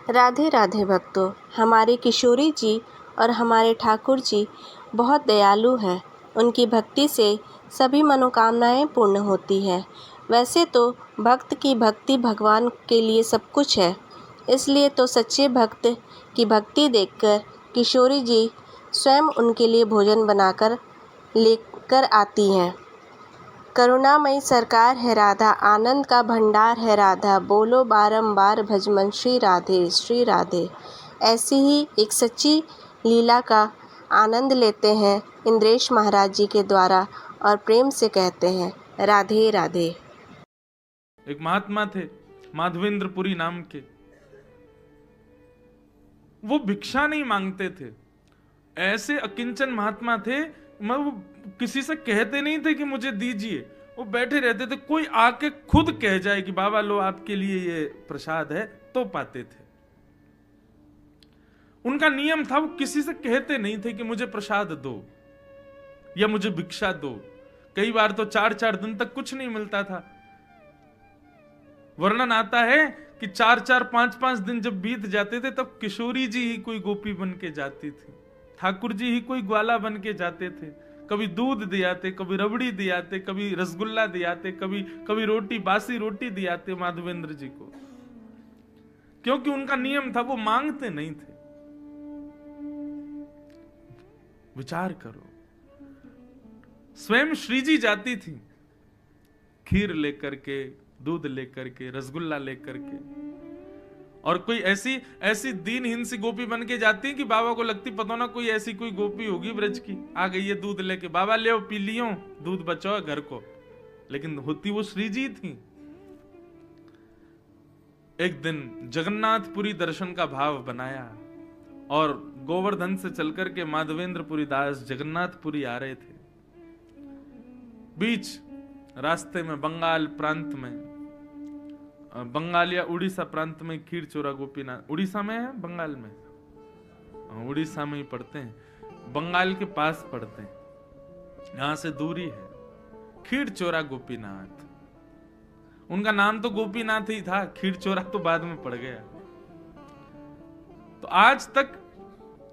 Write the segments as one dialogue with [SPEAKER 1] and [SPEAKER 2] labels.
[SPEAKER 1] राधे राधे भक्तों, हमारे किशोरी जी और हमारे ठाकुर जी बहुत दयालु हैं। उनकी भक्ति से सभी मनोकामनाएं पूर्ण होती हैं। वैसे तो भक्त की भक्ति भगवान के लिए सब कुछ है, इसलिए तो सच्चे भक्त की भक्ति देखकर किशोरी जी स्वयं उनके लिए भोजन बनाकर लेकर आती हैं। करुणामयी सरकार है राधा, आनंद का भंडार है राधा, बोलो बारंबार भजमन श्री राधे श्री राधे। ऐसी ही एक सच्ची लीला का आनंद लेते हैं इंद्रेश महाराज जी के द्वारा और प्रेम से कहते हैं राधे राधे।
[SPEAKER 2] एक महात्मा थे माधवेंद्रपुरी नाम के। वो भिक्षा नहीं मांगते थे, ऐसे अकिंचन महात्मा थे। वो किसी से कहते नहीं थे कि मुझे दीजिए, वो बैठे रहते थे। कोई आके खुद कह जाए कि बाबा लो आपके लिए ये प्रसाद है, तो पाते थे। उनका नियम था, वो किसी से कहते नहीं थे कि मुझे प्रसाद दो या मुझे भिक्षा दो। कई बार तो 4-4 दिन तक कुछ नहीं मिलता था। वर्णन आता है कि 4-4, 5-5 दिन जब बीत जाते थे तब किशोरी जी ही कोई गोपी बन के जाती थी, ठाकुर जी ही कोई ग्वाला बन के जाते थे। कभी दूध दियाते, कभी रबड़ी दियाते, कभी रसगुल्ला दियाते, कभी रोटी, बासी रोटी दियाते माधवेंद्र जी को, क्योंकि उनका नियम था, वो मांगते नहीं थे। विचार करो, स्वयं श्री जी जाती थी खीर लेकर के, दूध लेकर के, रसगुल्ला लेकर के, और कोई ऐसी दीनहीन सी गोपी बन के जाती कि बाबा को लगती पता ना कोई ऐसी कोई गोपी होगी ब्रज की, आ गई है दूध लेके, बाबा ले पी लियो, दूध बचाओ घर को। लेकिन होती वो श्री जी थी। एक दिन जगन्नाथपुरी दर्शन का भाव बनाया और गोवर्धन से चलकर के माधवेंद्रपुरी दास जगन्नाथपुरी आ रहे थे। बीच रास्ते में बंगाल प्रांत में, बंगाल या उड़ीसा प्रांत में खीर चोरा गोपीनाथ, उड़ीसा में है बंगाल में, उड़ीसा में ही पड़ते हैं, बंगाल के पास पड़ते हैं, यहां से दूरी है। खीर चोरा गोपीनाथ, उनका नाम तो गोपीनाथ ही था, खीर चोरा तो बाद में पड़ गया। तो आज तक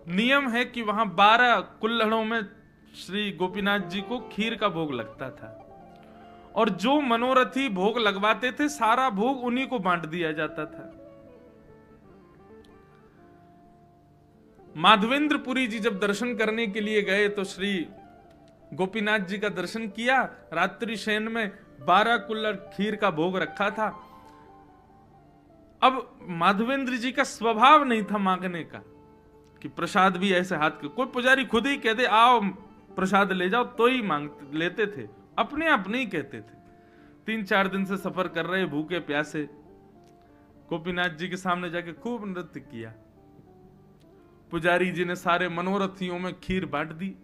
[SPEAKER 2] नियम है कि वहां 12 कुल्हड़ों में श्री गोपीनाथ जी को खीर का भोग लगता था, और जो मनोरथी भोग लगवाते थे सारा भोग उन्हीं को बांट दिया जाता था। माधवेंद्रपुरी जी जब दर्शन करने के लिए गए तो श्री गोपीनाथ जी का दर्शन किया। रात्रि शयन में 12 कुल्हड़ खीर का भोग रखा था। अब माधवेंद्र जी का स्वभाव नहीं था मांगने का कि प्रसाद भी ऐसे हाथ के, कोई पुजारी खुद ही कहते आओ प्रसाद ले जाओ तो ही मांगते लेते थे, अपने आप नहीं कहते थे। 3-4 दिन से सफर कर रहे भूखे प्यासे, गोपीनाथ जी के सामने जाके खूब नृत्य किया। पुजारी जी ने सारे मनोरथियों में खीर बांट दी,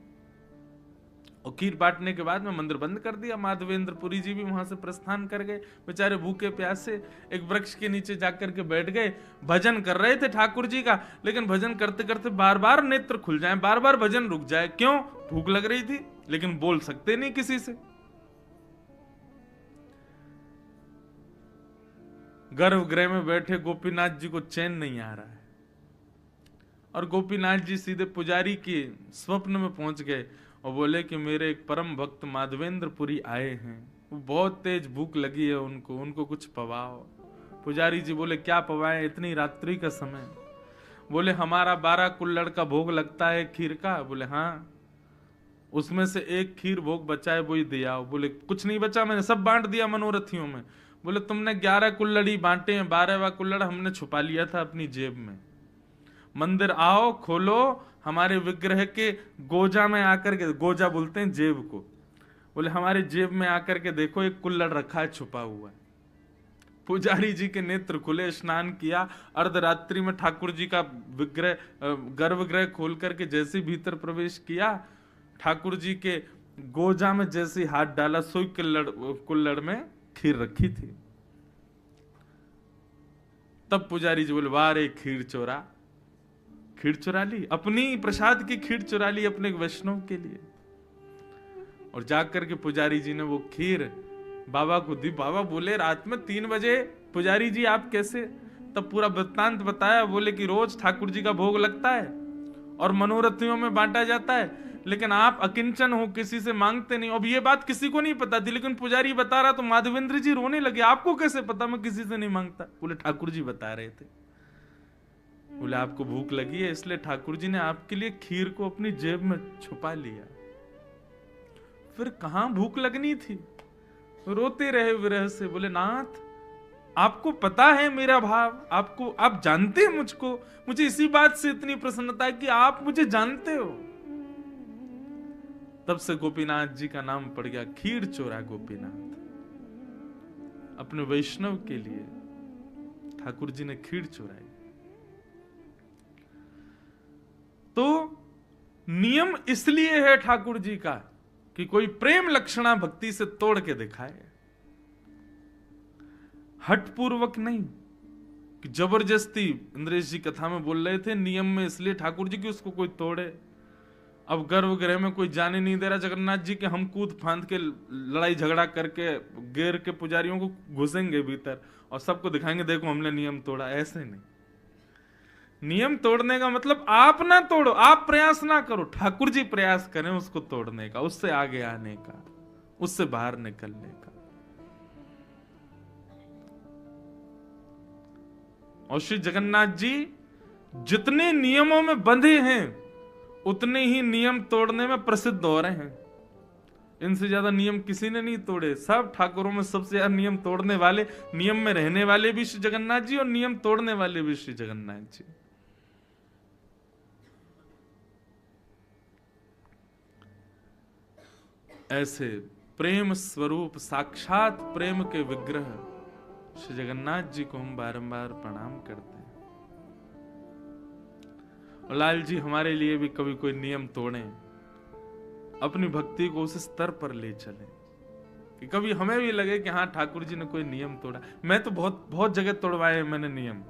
[SPEAKER 2] और खीर बांटने के बाद में मंदिर बंद कर दिया। माधवेंद्रपुरी जी भी वहां से प्रस्थान कर गए, बेचारे भूखे प्यासे एक वृक्ष के नीचे जाकर के बैठ गए। भजन कर रहे थे ठाकुर जी का, लेकिन भजन करते करते बार बार नेत्र खुल जाए, बार बार भजन रुक जाए। क्यों? भूख लग रही थी, लेकिन बोल सकते नहीं किसी से। गर्भगृह में बैठे गोपीनाथ जी को चैन नहीं आ रहा है, और गोपीनाथ जी सीधे पुजारी के स्वप्न में पहुंच गए और बोले कि मेरे एक परम भक्त माधवेंद्रपुरी आए हैं, वो बहुत तेज भूख लगी है उनको कुछ पवाओ। पुजारी जी बोले क्या पवाएं इतनी रात्रि का समय? बोले हमारा 12 कुल्हड़ का भोग लगता है खीर का। बोले हाँ, उसमें से एक खीर भोग बचा है, वही दे आओ। बोले कुछ नहीं बचा, मैंने सब बांट दिया मनोरथियों में। बोले तुमने 11 कुल्हड़ ही बांटे हैं, 12वां कुल्हड़ हमने छुपा लिया था अपनी जेब में। मंदिर आओ, खोलो, हमारे विग्रह के गोजा में आकर के, गोजा बोलते हैं जेब को, बोले हमारे जेब में आकर के देखो एक कुल्हड़ रखा है छुपा हुआ है। पुजारी जी के नेत्र खुले, स्नान किया, अर्धरात्रि में ठाकुर जी का विग्रह गर्भगृह खोल करके जैसे भीतर प्रवेश किया, ठाकुर जी के गोजा में जैसे हाथ डाला, सोई कुल्हड़ में खीर रखी थी। तब पुजारी जी बोले वाह रे खीर चोरा, खीर चुरा ली, अपनी प्रसाद की खीर चुरा ली अपने वैष्णव के लिए। और जाकर के पुजारी जी ने वो खीर बाबा को दी। बाबा बोले रात में 3 बजे पुजारी जी आप कैसे? तब पूरा वृत्तांत बताया। बोले कि रोज ठाकुर जी का भोग लगता है और मनोरथियों में बांटा जाता है, लेकिन आप अकिंचन हो, किसी से मांगते नहीं। अब ये बात किसी को नहीं पता थी, लेकिन पुजारी बता रहा तो माधवेंद्र जी रोने लगे, आपको कैसे पता मैं किसी से नहीं मांगता? बोले ठाकुर जी बता रहे थे। बोले आपको भूख लगी है इसलिए ठाकुर जी ने आपके लिए खीर को अपनी जेब में छुपा लिया। फिर कहां भूख लगनी थी? रोते रहे विरह से। बोले नाथ, आपको पता है मेरा भाव, आपको, आप जानते हैं मुझको, मुझे इसी बात से इतनी प्रसन्नता है कि आप मुझे जानते हो। तब से गोपीनाथ जी का नाम पड़ गया खीर चोरा गोपीनाथ। अपने वैष्णव के लिए ठाकुर जी ने खीर चोराई। तो नियम इसलिए है ठाकुर जी का कि कोई प्रेम लक्षणा भक्ति से तोड़ के दिखाए, हठपूर्वक नहीं कि जबरदस्ती। इंद्रेश जी कथा में बोल रहे थे नियम में इसलिए ठाकुर जी की उसको कोई तोड़े। अब गर्भगृह में कोई जाने नहीं दे रहा जगन्नाथ जी के, हम कूद फांद के लड़ाई झगड़ा करके गेर के पुजारियों को घुसेंगे भीतर और सबको दिखाएंगे देखो हमने नियम तोड़ा। ऐसे नहीं। नियम तोड़ने का मतलब आप ना तोड़ो, आप प्रयास ना करो, ठाकुर जी प्रयास करें उसको तोड़ने का, उससे आगे आने का, उससे बाहर निकलने का। और श्री जगन्नाथ जी जितने नियमों में बंधे हैं उतने ही नियम तोड़ने में प्रसिद्ध हो रहे हैं। इनसे ज्यादा नियम किसी ने नहीं तोड़े। सब ठाकुरों में सबसे ज्यादा नियम तोड़ने वाले, नियम में रहने वाले भी श्री जगन्नाथ जी और नियम तोड़ने वाले भी श्री जगन्नाथ जी। ऐसे प्रेम स्वरूप साक्षात प्रेम के विग्रह श्री जगन्नाथ जी को हम बारंबार प्रणाम करते हैं। और लाल जी हमारे लिए भी कभी कोई नियम तोड़े, अपनी भक्ति को उस स्तर पर ले चले कि कभी हमें भी लगे कि हाँ ठाकुर जी ने कोई नियम तोड़ा। मैं तो बहुत बहुत जगह तोड़वाए मैंने नियम।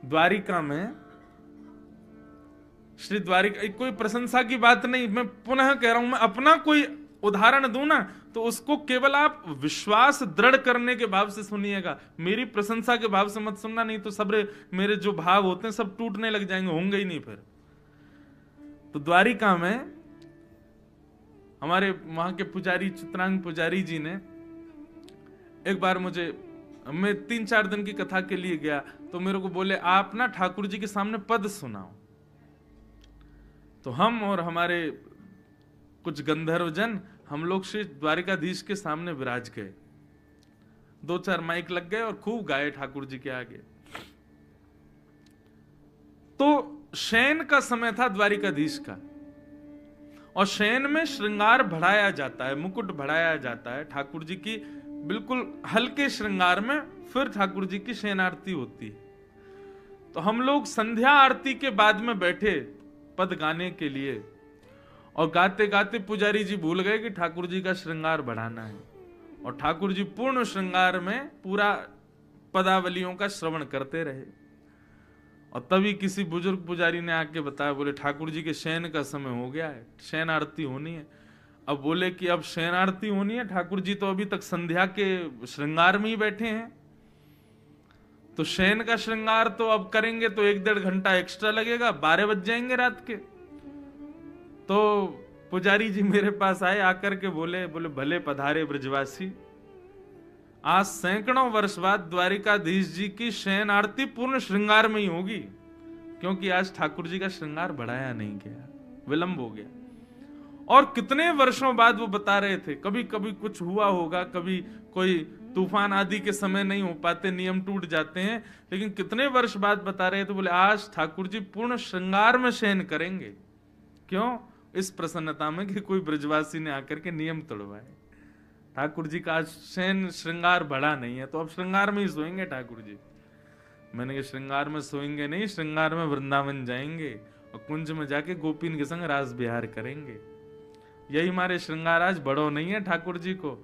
[SPEAKER 2] द्वारिका में, श्री द्वारिका, कोई प्रशंसा की बात नहीं, मैं पुनः कह रहा हूं, मैं अपना कोई उदाहरण दूं ना तो उसको केवल आप विश्वास दृढ़ करने के भाव से सुनिएगा, मेरी प्रशंसा के भाव से मत सुनना, नहीं तो सब मेरे जो भाव होते हैं सब टूटने लग जाएंगे, होंगे ही नहीं फिर। तो द्वारिका में हमारे वहां के पुजारी चित्रांग पुजारी जी ने एक बार मुझे, मैं 3-4 दिन की कथा के लिए गया तो मेरे को बोले आप ना ठाकुर जी के सामने पद सुनाओ। तो हम और हमारे कुछ गंधर्वजन, हम लोग श्री द्वारिकाधीश के सामने विराज गए। 2-4 माइक लग गए और खूब गाए ठाकुर जी के आगे। तो शयन का समय था द्वारिकाधीश का, और शयन में श्रृंगार बढ़ाया जाता है, मुकुट बढ़ाया जाता है ठाकुर जी की, बिल्कुल हल्के श्रृंगार में फिर ठाकुर जी की शयन आरती होती है। तो हम लोग संध्या आरती के बाद में बैठे पद गाने के लिए, और गाते गाते पुजारी जी भूल गए कि ठाकुर जी का श्रृंगार बढ़ाना है, और ठाकुर जी पूर्ण श्रृंगार में पूरा पदावलियों का श्रवण करते रहे। और तभी किसी बुजुर्ग पुजारी ने आके बताया, बोले ठाकुर जी के शयन का समय हो गया है, शयन आरती होनी है। अब बोले कि अब शयन आरती होनी है, ठाकुर जी तो अभी तक संध्या के श्रृंगार में ही बैठे हैं, तो शयन का श्रृंगार तो अब करेंगे तो 1-1.5 घंटा एक्स्ट्रा लगेगा, 12 बज जाएंगे रात के। तो पुजारी जी मेरे पास आए, आकर के बोले भले पधारे ब्रजवासी, आज सैकड़ों वर्ष बाद द्वारिकाधीश जी की शयन आरती पूर्ण श्रृंगार में ही होगी, क्योंकि आज ठाकुर जी का श्रृंगार बढ़ाया नहीं गया, विलंब हो गया। और कितने वर्षों बाद वो बता रहे थे, कभी कभी कुछ हुआ होगा, कभी कोई तूफान आदि के समय नहीं हो पाते, नियम टूट जाते हैं, लेकिन कितने वर्ष बाद बता रहे थे, बोले आज ठाकुर जी पूर्ण श्रृंगार में शयन करेंगे। क्यों? इस प्रसन्नता में कि कोई ब्रजवासी ने आकर के नियम तोड़वाए। ठाकुर जी का शयन श्रृंगार बढ़ा नहीं है, तो अब श्रृंगार में ही सोएंगे ठाकुर जी। मैंने कहा श्रृंगार में सोएंगे नहीं, श्रृंगार में वृंदावन जाएंगे और कुंज में जाके गोपीन के संग रास विहार करेंगे। यही हमारे श्रृंगार आज बड़ो नहीं है ठाकुर जी को।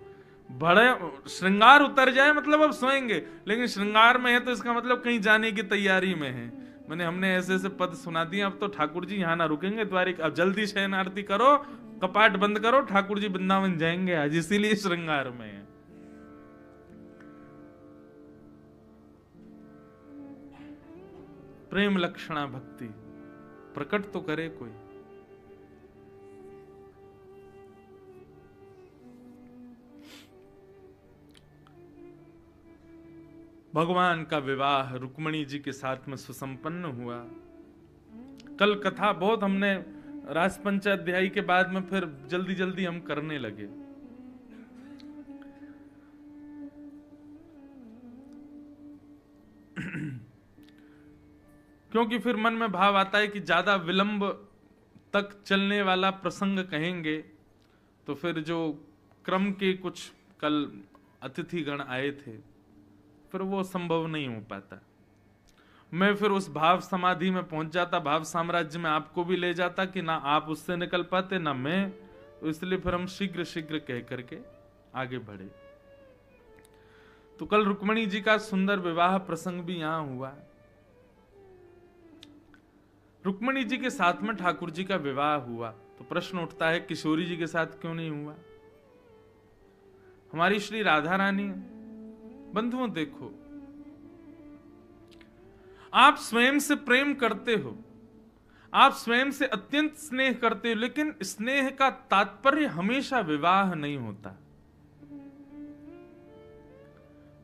[SPEAKER 2] बड़े श्रृंगार उतर जाए मतलब अब सोएंगे, लेकिन श्रृंगार में है तो इसका मतलब कहीं जाने की तैयारी में है। मैंने हमने ऐसे ऐसे पद सुना दिए, अब तो ठाकुर जी यहाँ ना रुकेंगे द्वारिका, अब जल्दी शयन आरती करो, कपाट बंद करो, ठाकुर जी वृंदावन जाएंगे आज, इसीलिए श्रृंगार में है। प्रेम लक्षणा भक्ति प्रकट तो करे कोई। भगवान का विवाह रुक्मिणी जी के साथ में सुसंपन्न हुआ। कल कथा बहुत हमने रास पंचाध्यायी के बाद में फिर जल्दी जल्दी हम करने लगे। क्योंकि फिर मन में भाव आता है कि ज्यादा विलंब तक चलने वाला प्रसंग कहेंगे तो फिर जो क्रम के कुछ कल अतिथिगण आए थे फिर वो संभव नहीं हो पाता। मैं फिर उस भाव समाधि में पहुंच जाता, भाव साम्राज्य में आपको भी ले जाता कि ना आप उससे निकल पाते ना मैं, तो इसलिए फिर हम शीघ्र शीघ्र कह करके आगे बढ़े। तो कल रुक्मिणी जी का सुंदर विवाह प्रसंग भी यहां हुआ। रुक्मिणी जी के साथ में ठाकुर जी का विवाह हुआ तो प्रश्न उठता है किशोरी जी के साथ क्यों नहीं हुआ। हमारी श्री राधा रानी, बंधुओं देखो, आप स्वयं से प्रेम करते हो, आप स्वयं से अत्यंत स्नेह करते हो, लेकिन स्नेह का तात्पर्य हमेशा विवाह नहीं होता।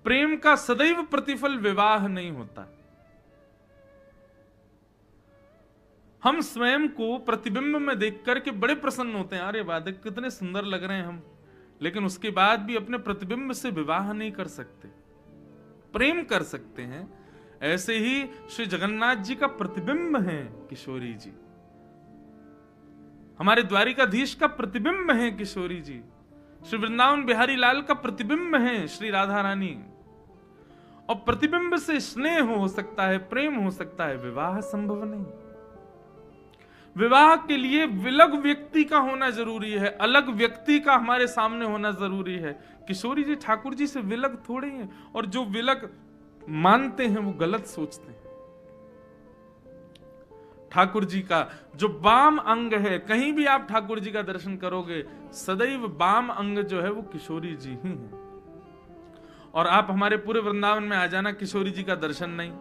[SPEAKER 2] प्रेम का सदैव प्रतिफल विवाह नहीं होता। हम स्वयं को प्रतिबिंब में देख करके बड़े प्रसन्न होते हैं, अरे वाह कितने सुंदर लग रहे हैं हम, लेकिन उसके बाद भी अपने प्रतिबिंब से विवाह नहीं कर सकते। प्रेम कर सकते हैं। ऐसे ही श्री जगन्नाथ जी का प्रतिबिंब है किशोरी जी, हमारे द्वारिकाधीश का प्रतिबिंब है किशोरी जी, श्री वृंदावन बिहारी लाल का प्रतिबिंब है श्री राधा रानी। और प्रतिबिंब से स्नेह हो सकता है, प्रेम हो सकता है, विवाह संभव नहीं। विवाह के लिए विलग व्यक्ति का होना जरूरी है, अलग व्यक्ति का हमारे सामने होना जरूरी है। किशोरी जी ठाकुर जी से विलग थोड़े हैं, और जो विलग मानते हैं वो गलत सोचते हैं। ठाकुर जी का जो वाम अंग है, कहीं भी आप ठाकुर जी का दर्शन करोगे सदैव वाम अंग जो है वो किशोरी जी ही है। और आप हमारे पूरे वृंदावन में आ जाना, किशोरी जी का दर्शन नहीं,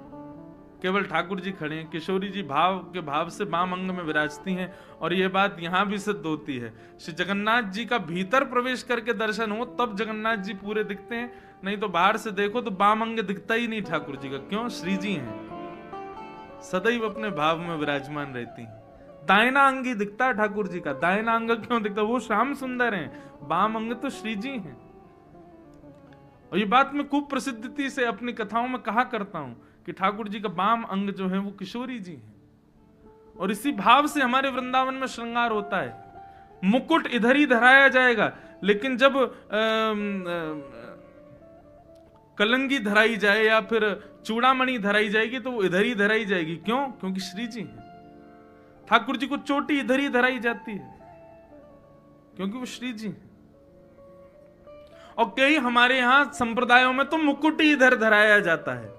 [SPEAKER 2] केवल ठाकुर जी खड़े हैं। किशोरी जी भाव के भाव से वाम अंग में विराजती हैं, और यह बात यहां भी सिद्ध होती है। श्री जगन्नाथ जी का भीतर प्रवेश करके दर्शन हो तब जगन्नाथ जी पूरे दिखते हैं, नहीं तो बाहर से देखो तो वाम अंग दिखता ही नहीं ठाकुर जी का। क्यों? श्री जी हैं, सदैव अपने भाव में विराजमान रहती हैं। दाहिना अंग ही दिखता है ठाकुर जी का। दाहिना अंग क्यों दिखता? वो श्याम सुंदर हैं, वाम अंग तो श्री जी हैं। और ये बात मैं खूब प्रसिद्धि से अपनी कथाओं में कहा करता हूं कि ठाकुर जी का वाम अंग जो है वो किशोरी जी है। और इसी भाव से हमारे वृंदावन में श्रृंगार होता है। मुकुट इधर ही धराया जाएगा, लेकिन जब कलंगी धराई जाए या फिर चूड़ामणि धराई जाएगी तो वो इधर ही धराई जाएगी। क्यों? क्योंकि श्री जी है। ठाकुर जी को चोटी इधर ही धराई जाती है क्योंकि वो श्री जी है। और कई हमारे यहां संप्रदायों में तो मुकुट ही इधर धराया जाता है,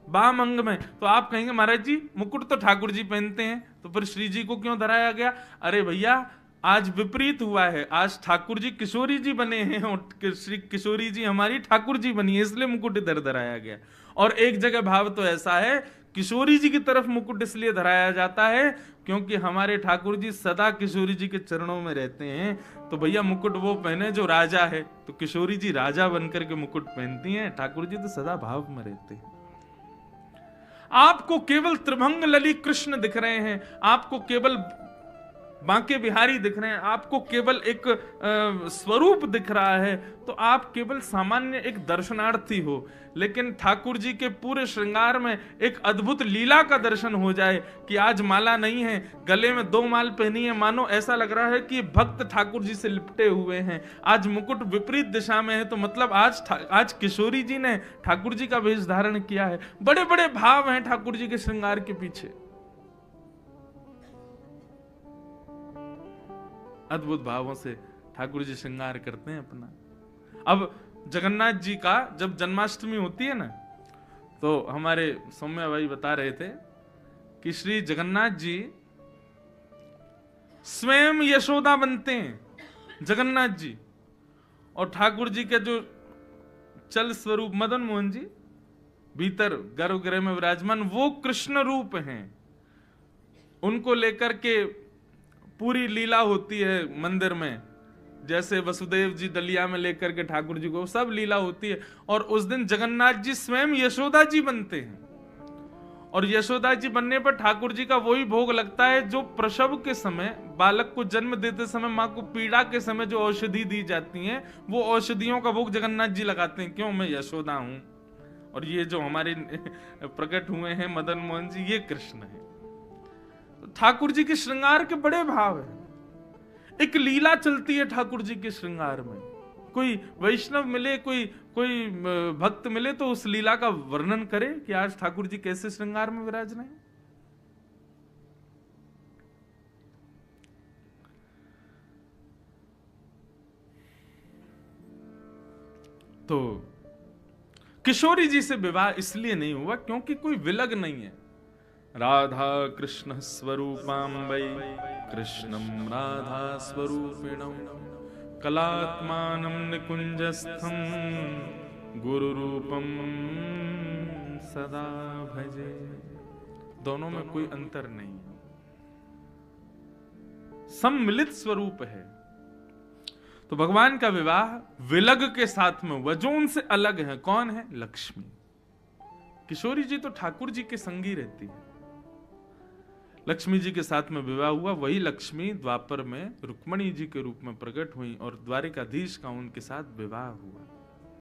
[SPEAKER 2] वाम अंग में। तो आप कहेंगे महाराज जी मुकुट तो ठाकुर जी पहनते हैं, तो फिर श्री जी को क्यों धराया गया? अरे भैया आज विपरीत हुआ है, आज ठाकुर जी किशोरी जी बने हैं और श्री किशोरी जी हमारी ठाकुर जी बनी है, इसलिए मुकुट इधर धराया गया। और एक जगह भाव तो ऐसा है, किशोरी जी की तरफ मुकुट इसलिए धराया जाता है क्योंकि हमारे ठाकुर जी सदा किशोरी जी के चरणों में रहते हैं। तो भैया मुकुट वो पहने जो राजा है, तो किशोरी जी राजा बनकर के मुकुट पहनती हैं, ठाकुर जी तो सदा भाव में रहते हैं। आपको केवल त्रिभंग लली कृष्ण दिख रहे हैं, आपको केवल बांके बिहारी दिख रहे हैं, आपको केवल एक स्वरूप दिख रहा है, तो आप केवल सामान्य एक दर्शनार्थी हो। लेकिन ठाकुर जी के पूरे श्रृंगार में एक अद्भुत लीला का दर्शन हो जाए कि आज माला नहीं है, गले में 2 माल पहनी है, मानो ऐसा लग रहा है कि भक्त ठाकुर जी से लिपटे हुए हैं। आज मुकुट विपरीत दिशा में है, तो मतलब आज किशोरी जी ने ठाकुर जी का वेश धारण किया है। बड़े बड़े भाव हैं ठाकुर जी के श्रृंगार के पीछे, अद्भुत भावों से ठाकुर जी श्रृंगार करते हैं अपना। अब जगन्नाथ जी का जब जन्माष्टमी होती है ना, तो हमारे सौम्या भाई बता रहे थे कि श्री जगन्नाथ जी स्वयं यशोदा बनते हैं जगन्नाथ जी, और ठाकुर जी के जो चल स्वरूप मदन मोहन जी भीतर गर्भगृह में विराजमान वो कृष्ण रूप हैं। उनको लेकर के पूरी लीला होती है मंदिर में, जैसे वसुदेव जी दलिया में लेकर के ठाकुर जी को, सब लीला होती है। और उस दिन जगन्नाथ जी स्वयं यशोदा जी बनते हैं, और यशोदा जी बनने पर ठाकुर जी का वही भोग लगता है जो प्रसव के समय, बालक को जन्म देते समय माँ को पीड़ा के समय जो औषधि दी जाती हैं, वो औषधियों का भोग जगन्नाथ जी लगाते हैं। क्यों? मैं यशोदा हूं, और ये जो हमारे प्रकट हुए हैं मदन मोहन जी, ये कृष्ण है। तो ठाकुर जी के श्रृंगार के बड़े भाव है। एक लीला चलती है ठाकुर जी के श्रृंगार में। कोई वैष्णव मिले, कोई भक्त मिले तो उस लीला का वर्णन करे कि आज ठाकुर जी कैसे श्रृंगार में विराज रहे हैं। तो किशोरी जी से विवाह इसलिए नहीं हुआ क्योंकि कोई विलग नहीं है। राधा कृष्ण स्वरूपाम वै कृष्णम राधा स्वरूपिणम कलात्मानं निकुंजस्थम गुरु रूपम सदा भजे। दोनों में कोई अंतर नहीं, सम्मिलित स्वरूप है। तो भगवान का विवाह विलग के साथ में हुआ, जो उनसे अलग है। कौन है? लक्ष्मी। किशोरी जी तो ठाकुर जी के संगी रहती है, लक्ष्मी जी के साथ में विवाह हुआ। वही लक्ष्मी द्वापर में रुक्मणी जी के रूप में प्रकट हुई और द्वारिकाधीश का उनके साथ विवाह हुआ।